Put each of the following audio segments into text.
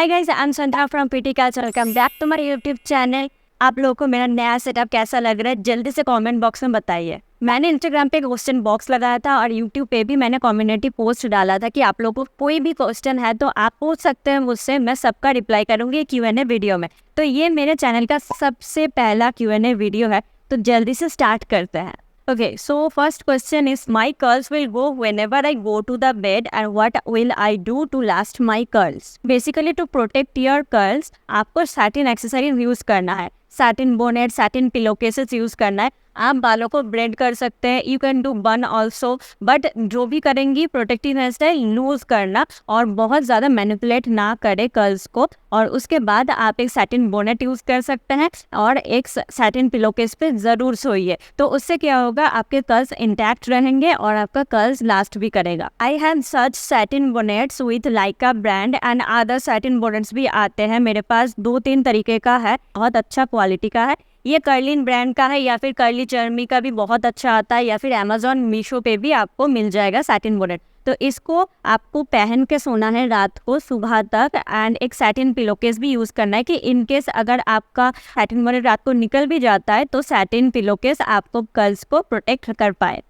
Hi guys, I am Sandhya from PT culture. Welcome back to my YouTube channel. आप लोगों को मेरा नया सेटअप कैसा लग रहा है जल्दी से कमेंट बॉक्स में बताइए। मैंने इंस्टाग्राम पे क्वेश्चन बॉक्स लगाया था और यूट्यूब पे भी मैंने कम्युनिटी पोस्ट डाला था कि आप लोगों को कोई भी क्वेश्चन है तो आप पूछ सकते हैं मुझसे, मैं सबका रिप्लाई करूंगी Q&A वीडियो में। तो ये मेरे चैनल का सबसे पहला Q&A वीडियो है, तो जल्दी से स्टार्ट करते हैं। Okay, so first question is, my curls will go whenever I go to the bed and what will I do to last my curls? Basically to protect your curls, आपको satin accessories use करना है, satin bonnet, satin pillow cases use करना है। आप बालों को bread कर सकते हैं, यू कैन डू बन ऑल्सो, बट जो भी करेंगी प्रोटेक्टिव हेयर स्टाइल लूज करना और बहुत ज़्यादा मैनिपुलेट ना करे कर्ल्स को। और उसके बाद आप एक सैटिन बोनेट यूज़ कर सकते हैं और एक सैटिन पिलो केस पे ज़रूर सोइए, तो उससे क्या होगा, आपके कर्ल्स इंटैक्ट रहेंगे और आपका कर्ल्स लास्ट भी करेगा। I have such satin bonnets with Laika brand and other satin bonnets भी आते हैं मेरे पास। 2-3 तरीके का है, बहुत अच्छा क्वालिटी का है। ये कर्लिन ब्रांड का है या फिर कर्ली चर्मी का भी बहुत अच्छा आता है, या फिर अमेजोन मीशो पे भी आपको मिल जाएगा सैटिन बोनेट। तो इसको आपको पहन के सोना है रात को सुबह तक, एंड एक सैटिन पिलो केस भी यूज़ करना है कि इन केस अगर आपका सैटिन बोनेट रात को निकल भी जाता है तो सैटिन पिलो केस आपको कर्ल्स को प्रोटेक्ट कर पाए।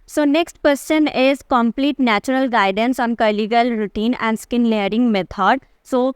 So next question is complete natural guidance on curly girl routine and skin layering method. So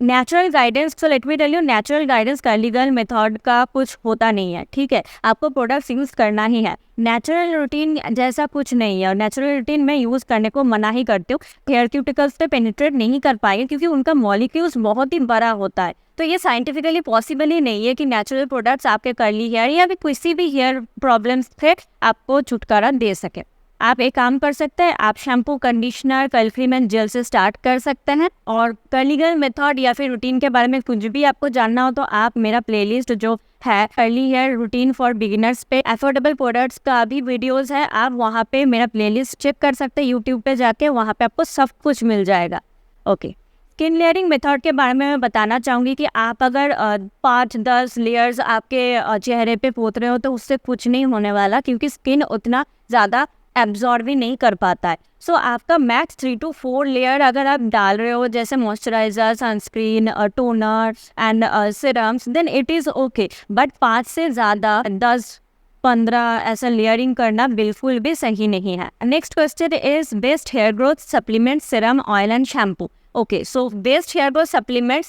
natural guidance, so let me tell you, natural guidance curly girl method का कुछ होता नहीं है, ठीक है। आपको प्रोडक्ट्स यूज़ करना ही है। नेचुरल रूटीन जैसा कुछ नहीं है और नेचुरल रूटीन में यूज़ करने को मना ही करती हूँ। हेयर क्यूटिकल्स पे पेनिट्रेट नहीं कर पाएंगे क्योंकि उनका मॉलिक्यूल्स बहुत ही बड़ा होता है, तो ये साइंटिफिकली पॉसिबल ही नहीं है कि नेचुरल प्रोडक्ट्स आपके कर्ली हेयर या फिर किसी भी हेयर प्रॉब्लम्स से आपको छुटकारा दे सके। आप एक काम कर सकते हैं, आप shampoo, conditioner, curl cream and gel से स्टार्ट कर सकते हैं। और कर्ली गर्ल मेथड या फिर रूटीन के बारे में कुछ भी आपको जानना हो तो आप मेरा प्लेलिस्ट जो है curly hair routine for beginners पे अफोर्डेबल प्रोडक्ट्स का भी वीडियोस है, आप वहाँ पे मेरा प्लेलिस्ट चेक कर सकते हैं यूट्यूब पे जाके, वहाँ पे आपको सब कुछ मिल जाएगा। ओके, स्किन लेयरिंग मेथड के बारे में मैं बताना चाहूँगी कि आप अगर 5-10 लेयर्स आपके चेहरे पे पोत रहे हो तो उससे कुछ नहीं होने वाला, क्योंकि स्किन उतना ज़्यादा एब्जॉर्ब भी नहीं कर पाता है। सो आपका मैक्स 3 to 4 लेयर अगर आप डाल रहे हो, जैसे moisturiser, sunscreen, toner and serums, then it is okay. But 5 से ज़्यादा 10-15 ऐसा लेयरिंग करना बिल्कुल भी सही नहीं है। Next question is best hair growth supplement, serum, oil and shampoo. Okay, so best hair growth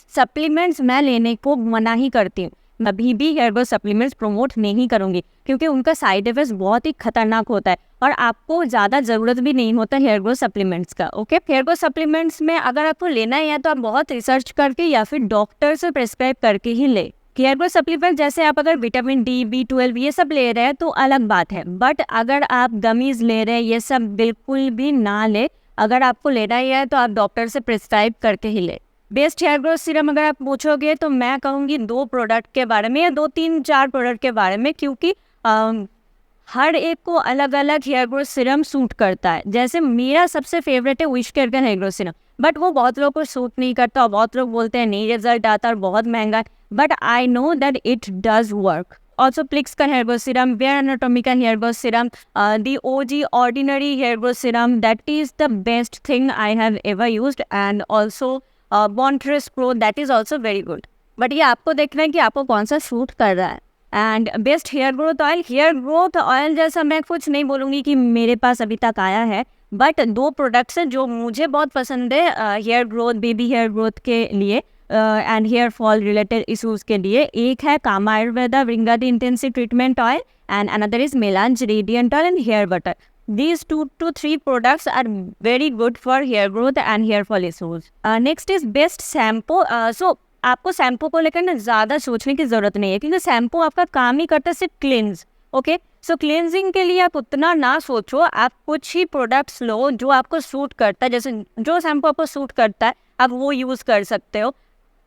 supplements मैं लेने को मना ही करती हूँ। मैं अभी भी हेयर ग्रोथ सप्लीमेंट्स प्रमोट नहीं करूँगी क्योंकि उनका साइड इफेक्ट बहुत ही खतरनाक होता है और आपको ज़्यादा ज़रूरत भी नहीं होता हेयर ग्रोथ सप्लीमेंट्स का। ओके, हेयर ग्रोथ सप्लीमेंट्स में अगर आपको लेना है तो आप बहुत रिसर्च करके या फिर डॉक्टर से प्रिस्क्राइब करके ही ले। हेयर ग्रोथ सप्लीमेंट जैसे आप अगर विटामिन D, B12 ये सब ले रहे हैं तो अलग बात है, बट अगर आप गमीज ले रहे हैं ये सब बिल्कुल भी ना ले। अगर आपको लेना ही है तो आप डॉक्टर से प्रिस्क्राइब करके ही ले। बेस्ट हेयर ग्रोथ सीरम अगर आप पूछोगे तो मैं कहूँगी 2 प्रोडक्ट के बारे में या 2-3-4 प्रोडक्ट के बारे में, क्योंकि हर एक को अलग अलग हेयर ग्रोथ सीरम सूट करता है। जैसे मेरा सबसे फेवरेट है विश केयर का हेयर ग्रोथ सीरम, बट वो बहुत लोगों को सूट नहीं करता और बहुत लोग बोलते हैं नहीं रिजल्ट आता और बहुत महंगा है, but I know that it does work. Also Plix का hair growth serum, Bare Anatomy का hair growth serum, the OG Ordinary hair growth serum, that is the best thing I have ever used, and also Bontress pro, that is also very good. But ये आपको देखना है कि आपको कौन सा suit कर रहा है। And best hair growth oil जैसा मैं कुछ नहीं बोलूँगी कि मेरे पास अभी तक आया है, बट 2 प्रोडक्ट्स हैं जो मुझे बहुत पसंद है hair growth, baby hair growth के लिए and hair fall related issues के लिए। एक है कामा आयुर्वेदा विंगा the intensive treatment oil and another is melange radiant oil and hair butter. These 2 to 3 products are very good for hair growth and hair fall issues. Next is best shampoo. So आपको shampoo को लेकर ना ज़्यादा सोचने की ज़रूरत नहीं है, क्योंकि शैम्पू आपका काम ही करता है सिर्फ क्लिनज। ओके, सो क्लिनजिंग के लिए आप उतना ना सोचो, आप कुछ ही प्रोडक्ट्स लो जो आपको सूट करता है। जैसे जो शैम्पू आपको सूट करता है आप वो यूज़ कर सकते हो।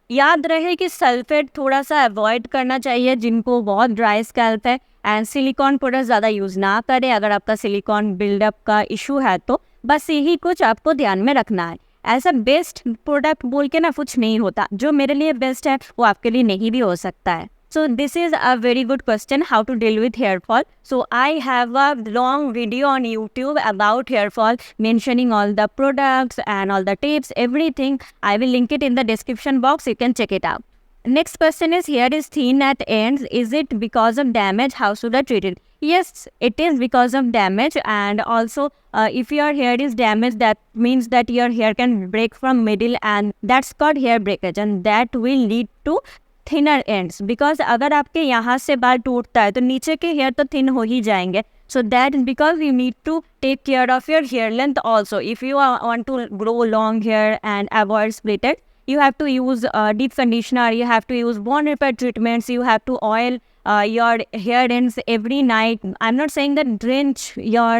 याद रहे कि सल्फेट थोड़ा सा अवॉइड करना चाहिए जिनको बहुत ड्राई स्कैल्प है, एंड सिलिकॉन प्रोडक्ट ज़्यादा यूज़ ना करें अगर आपका सिलिकॉन बिल्डअप का इशू है तो। बस यही कुछ आपको ध्यान में रखना है। ऐसा बेस्ट प्रोडक्ट बोल के ना कुछ नहीं होता, जो मेरे लिए बेस्ट है वो आपके लिए नहीं भी हो सकता है। So this is a very good question, how to deal with hair fall. So I have a long video on YouTube about hair fall, mentioning all the products and all the tips, everything. I will link it in the description box. You can check it out. Next question is, hair is thin at ends. Is it because of damage? How should I treat it? Yes, it is because of damage. And also if your hair is damaged, that means that your hair can break from middle, and that's called hair breakage, and that will lead to thinner ends. Because अगर आपके यहाँ से बाल टूटता है तो नीचे के हेयर तो थिन हो ही जाएंगे. So that is because you need to take care of your hair length also. If you want to grow long hair and avoid splitted, you have to use deep conditioner, you have to use bond repair treatments, you have to oil your hair ends every night. I'm not saying that drench your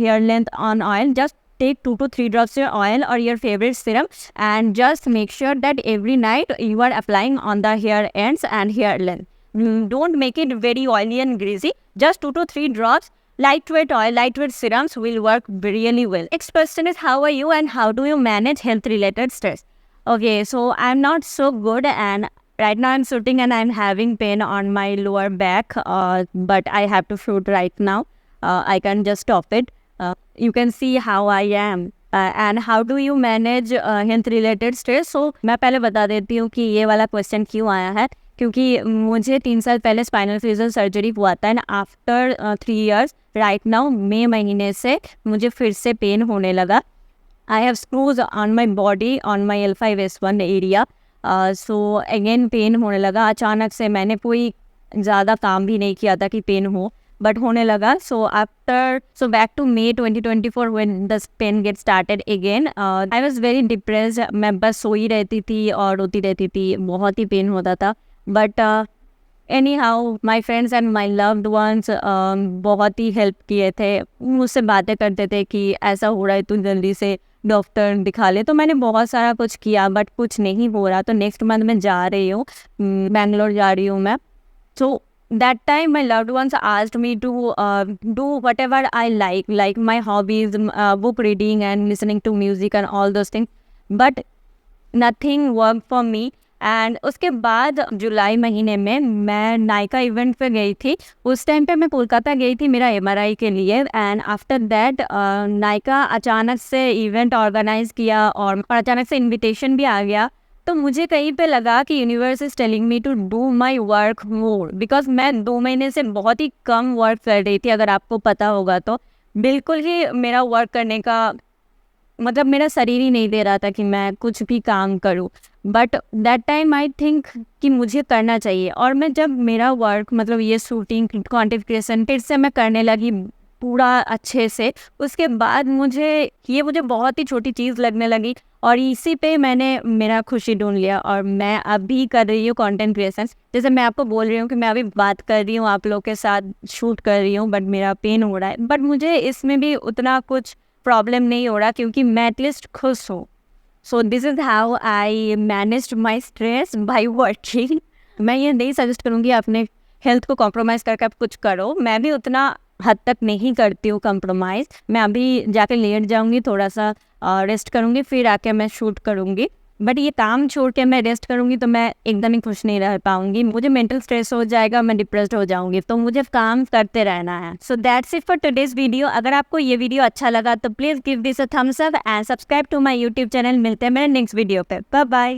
hair length on oil. Just take 2 to 3 drops of your oil or your favorite serum, and just make sure that every night you are applying on the hair ends and hair length. Don't make it very oily and greasy. Just 2 to 3 drops. Lightweight oil, lightweight serums will work really well. Next question is, how are you and how do you manage health related stress? Okay, so I'm not so good, and right now I'm sitting and I'm having pain on my lower back, but I have to shoot right now. I can't just stop it. You can see how I am. And how do you manage health related stress? So मैं पहले बता देती हूँ कि ये वाला question क्यों आया है. क्योंकि मुझे 3 साल पहले स्पाइनल फ्यूजन सर्जरी हुआ था, and after 3 years right now मई महीने से मुझे फिर से पेन होने लगा. I have screws on my body, on my L5S1 area. So again pain होने लगा. अचानक से मैंने कोई ज़्यादा काम भी नहीं किया था कि पेन हो, बट होने लगा. So back to May 2024 when the pain get started again. I was very depressed. मैं बस सोई रहती थी और रोती रहती थी, बहुत ही पेन होता था. But anyhow my friends and my loved ones बहुत ही हेल्प किए थे. मुझसे बातें करते थे कि ऐसा हो रहा है, तू जल्दी से डॉक्टर दिखा ले. तो मैंने बहुत सारा कुछ किया, बट कुछ नहीं हो रहा. तो नेक्स्ट मंथ मैं जा रही हूँ, बैंगलोर जा रही हूँ मैं. सो that time my loved ones asked me to do whatever I like my hobbies, book reading and listening to music and all those things, but nothing worked for me. And उसके बाद जुलाई महीने में मैं नायका इवेंट पे गई थी. उस time पे मैं कोलकाता गई थी मेरा MRI के लिए. एंड आफ्टर दैट नायका अचानक से इवेंट ऑर्गेनाइज किया और अचानक से इनविटेशन भी आ गया. तो मुझे कहीं पे लगा कि universe is telling me to do my work more, because मैं 2 महीने से बहुत ही कम वर्क कर रही थी. अगर आपको पता होगा तो बिल्कुल ही मेरा वर्क करने का मतलब मेरा शरीर ही नहीं दे रहा था कि मैं कुछ भी काम करूं. But that time I think कि मुझे करना चाहिए. और मैं जब मेरा वर्क मतलब ये शूटिंग कंटेंट क्रिएशन फिर से मैं करने लगी पूरा अच्छे से, उसके बाद मुझे बहुत ही छोटी चीज़ लगने लगी. और इसी पे मैंने मेरा खुशी ढूंढ लिया. और मैं अभी कर रही हूँ कंटेंट क्रिएशन. जैसे मैं आपको बोल रही हूँ कि मैं अभी बात कर रही हूँ, आप लोग के साथ शूट कर रही हूँ, बट मेरा पेन हो रहा है. बट मुझे इसमें भी उतना कुछ प्रॉब्लम नहीं हो रहा क्योंकि मैं एटलीस्ट खुश हूँ. So this is how I managed my stress by working. मैं ये नहीं सजेस्ट करूँगी अपने हेल्थ को कॉम्प्रोमाइज़ करके आप कुछ करो. मैं भी उतना हद तक नहीं करती हूँ कॉम्प्रोमाइज़. मैं अभी जाके लेट जाऊँगी, थोड़ा सा रेस्ट करूँगी, फिर आके मैं शूट करूँगी. बट ये काम छोड़ के मैं रेस्ट करूँगी तो मैं एकदम ही खुश नहीं रह पाऊँगी. मुझे मेंटल स्ट्रेस हो जाएगा, मैं डिप्रेस्ड हो जाऊँगी. तो मुझे काम करते रहना है. So that's it for today's video. अगर आपको ये वीडियो अच्छा लगा तो please give this a thumbs up and subscribe to my YouTube channel. मिलते हैं मेरे नेक्स्ट वीडियो पे. Bye bye.